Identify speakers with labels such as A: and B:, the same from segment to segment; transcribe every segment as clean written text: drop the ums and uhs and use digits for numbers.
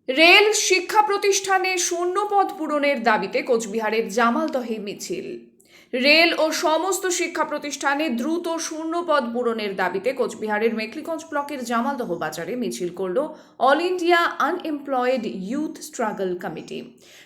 A: Rail শিক্ষা প্রতিষ্ঠানে শূন্যপদ পূরণের দাবিতে কোচবিহারের জামালদহে মিছিল। রেল ও সমস্ত শিক্ষা প্রতিষ্ঠানে দ্রুত শূন্যপদ পূরণের দাবিতে কোচবিহারের মেখলিগঞ্জ ব্লকের জামালদহ বাজারে মিছিল করল all India unemployed youth struggle committee.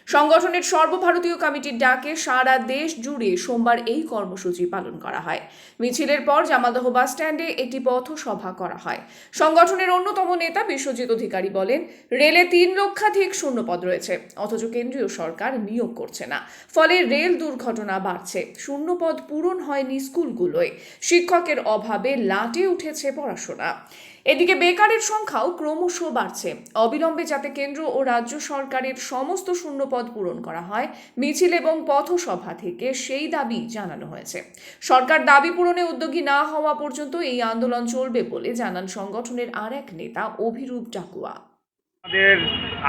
A: সংগঠনের সর্বভারতীয় কমিটির ডাকে সারা দেশ জুড়ে সোমবার এই কর্মসূচি পালন করা হয়। মিছিলের পর জামালদহ বাস স্ট্যান্ডে একটি পথসভা করা হয়। সংগঠনের অন্যতম নেতা বিশ্বজিৎ অধিকারী বলেন, রেলে 3 লক্ষাধিক শূন্যপদ রয়েছে, অথচ কেন্দ্রীয় সরকার নিয়োগ করছে না, ফলে রেল দুর্ঘটনা বাড়ছে। শূন্যপদ পূরণ হয়নি স্কুলগুলোয়, শিক্ষকের অভাবে লাটে উঠেছে পড়াশোনা। এদিকে বেকারের সংখ্যাও ক্রমশ বাড়ছে। অবিলম্বে যাতে কেন্দ্র ও রাজ্য সরকারের সমস্ত শূন্যপদ পূরণ করা হয়, মিছিল এবং পথসভা থেকে সেই দাবি জানানো হয়েছে। সরকার দাবি পূরণে উদ্যোগী না হওয়া পর্যন্ত এই আন্দোলন চলবে বলে জানান সংগঠনের আর এক নেতা অভিরূপ ডাকুয়া।
B: আমাদের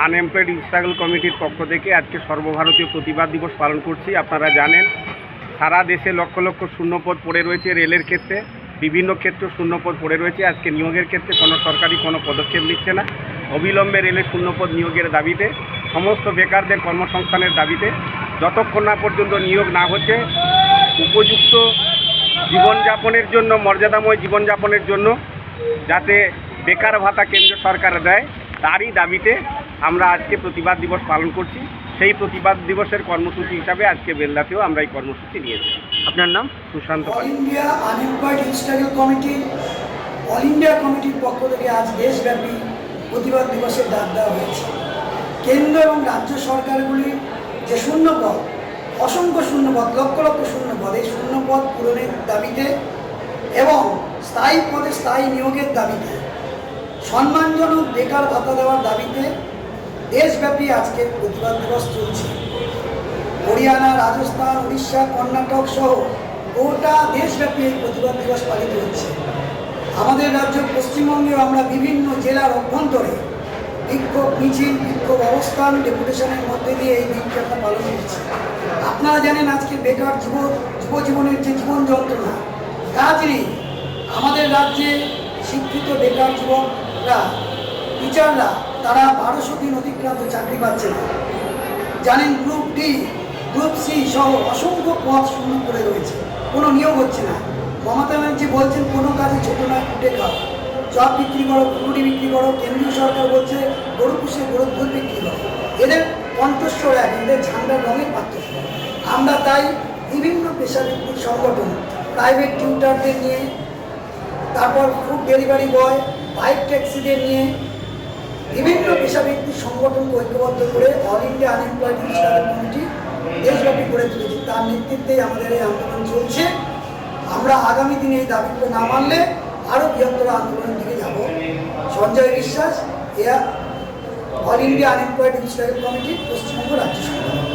B: আনএমপ্লয়েড ইউথ স্ট্রাগল কমিটির পক্ষ থেকে আজকে সর্বভারতীয় প্রতিবাদ দিবস পালন করছি। আপনারা জানেন, সারা দেশে লক্ষ লক্ষ শূন্যপদ পড়ে রয়েছে। রেলের ক্ষেত্রে বিভিন্ন ক্ষেত্রে শূন্যপদ পড়ে রয়েছে। আজকে নিয়োগের ক্ষেত্রে কোনো সরকারি কোনো পদক্ষেপ নিচ্ছে না। অবিলম্বে রেলের শূন্যপদ নিয়োগের দাবিতে, সমস্ত বেকারদের কর্মসংস্থানের দাবিতে, যতক্ষণ না পর্যন্ত নিয়োগ না হচ্ছে, উপযুক্ত জীবনযাপনের জন্য, মর্যাদাময় জীবনযাপনের জন্য যাতে বেকার ভাতা কেন্দ্র সরকার দেয়, তারই দাবিতে আমরা আজকে প্রতিবাদ দিবস পালন করছি। সেই প্রতিবাদ দিবসের কর্মসূচি হিসাবে আজকে বেলদাতেও আমরা এই কর্মসূচি নিয়েছি। আপনার নাম? Sushant
C: all India unemployed youth struggle committee, all India কমিটির পক্ষ থেকে আজ দেশব্যাপী প্রতিবাদ দিবসের ডাক দেওয়া হয়েছে। কেন্দ্র এবং রাজ্য সরকারগুলির যে শূন্যপদ, অসংখ্য শূন্যপদ, লক্ষ লক্ষ শূন্যপদ, এই শূন্যপদ পূরণের দাবিতে এবং স্থায়ী পদে স্থায়ী নিয়োগের দাবিতে, সম্মানজনক বেকার ভাতা দেওয়ার দাবিতে দেশব্যাপী আজকে প্রতিবাদ দিবস চলছে। হরিয়ানা, রাজস্থান, উড়িষ্যা, কর্ণাটক সহ গোটা দেশব্যাপী এই প্রতিবাদ দিবস পালিত হচ্ছে। আমাদের রাজ্য পশ্চিমবঙ্গেও আমরা বিভিন্ন জেলার অভ্যন্তরে বিক্ষোভ মিছিল, বিক্ষোভ অবস্থান, ডেপুটেশনের মধ্যে দিয়ে এই দিনটি আমরা পালন করছি। আপনারা জানেন, আজকে বেকার যুব জীবনের যে জীবন যন্ত্রণা, কাজ নেই। আমাদের রাজ্যে শিক্ষিত বেকার যুবকরা, টিচাররা, তারা 1200 দিন অতিক্রান্ত চাকরি পাচ্ছে না। জানেন, গ্রুপ ডি, গ্রুপ সি সহ অসংখ্য পদ শূন্য করে রয়েছে, কোনো নিয়োগ হচ্ছে না। মমতা ব্যানার্জি বলছেন কোনো কাজে ছোটো না, কুটে খাও, চপ বিক্রি করো, ফুলুরি বিক্রি করো। কেন্দ্রীয় সরকার বলছে গরু পুষে গরুর দুধ বিক্রি করো। এদের কণ্ঠস্বর এক, এদের ঝান্ডার রঙের পার্থক্য। আমরা তাই বিভিন্ন পেশাভিত্তিক সংগঠন, প্রাইভেট টিউটারদের নিয়ে, তারপর ফুড ডেলিভারি বয়, বাইক ট্যাক্সিদের নিয়ে বিভিন্ন পেশাভিত্তিক সংগঠনকে ঐক্যবদ্ধ করে all India unemployed youth struggle committee দেশব্যাপী গড়ে তুলেছি। তার নেতৃত্বেই আমাদের এই আন্দোলন চলছে। আমরা আগামী দিনে এই দাবিগুলো না মানলে আরও বৃহত্তর আন্দোলনের দিকে যাব। সঞ্জয় বিশ্বাস, এয়া all India unemployed youth struggle committee, Paschimbanga রাজ্য সংগঠন।